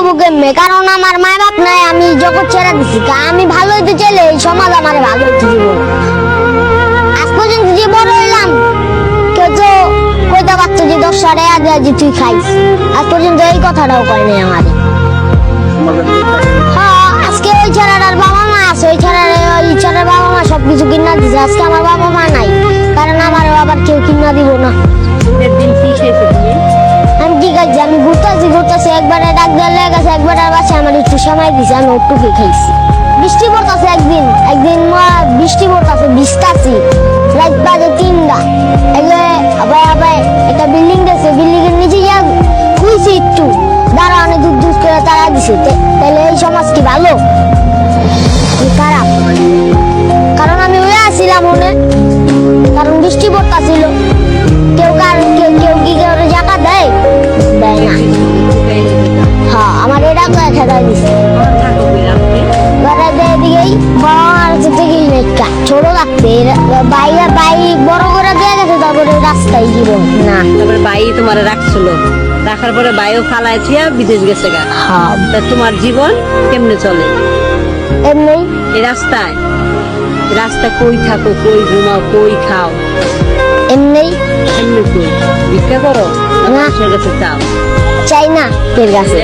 হবো কেমনে, কারণ আমার মা বাপ নাই, আমি জগৎ ছেড়ে দিছি। আমি ভালো হইতে চাইলে এই সমাজ আমার ভালো হইতে দিব না। আজ পর্যন্ত যে বড় হইলাম, কেউ তো কইতে পারতো যে 10 টাকা দেয়া যে তুই খাইস। আজ পর্যন্ত এই কথাটাও কয় নাই আমারে। হ্যাঁ, আজকে ওই ছেলেটার বাবা মা আছে, ওই ছেলের বাবা মা সবকিছু কিনা দিছে। আজকে আমার বাবা মা নাই, কারণ আমার আবার কেউ কিনা দিব না। আমি ঠিক আছে, আমি ঘুরতেছি একবারে ডাক দেওয়ার লেগেছে, একবারে বাসায় আমার একটু সময় দিছে, আমি ওটুকুই খাইছি। বৃষ্টি পড়তেছে, একদিন বৃষ্টি পড়তেছে, ভিজতাছি, রাত বাজে 3টা। আবার একটা বিল্ডিং দেখছে, বিল্ডিং এর নিচে গিয়া খুঁজছি একটু, দাঁড়ানো দুধ করে তারা দিছে। তাহলে এই সমাজ কি ভালো খারাপ? কারণ আমি ওই আসছিলাম মনে, কারণ বৃষ্টি পড়তেছিল, কেউ কি জায়গা দেয় না। হ্যাঁ, আমার এটা খেদাই দিছে। ছোট লাগতে বাইরে বড় করে দেয়া গেছে, তারপরে রাস্তায় জীবন না। তারপরে বাই তোমার রাখছিল, রাখার পরে বাইও ফালায় থিয়া বিদেশ গেছে গা। তা তোমার জীবন কেমনে চলে? এমনি এই রাস্তায় কই থাকো, কই ঘুমাও, কই খাও? এমনি এমনি কই ভিক্ষা করো, না, মানুষের কাছে চাও? চাই না, এর কাছে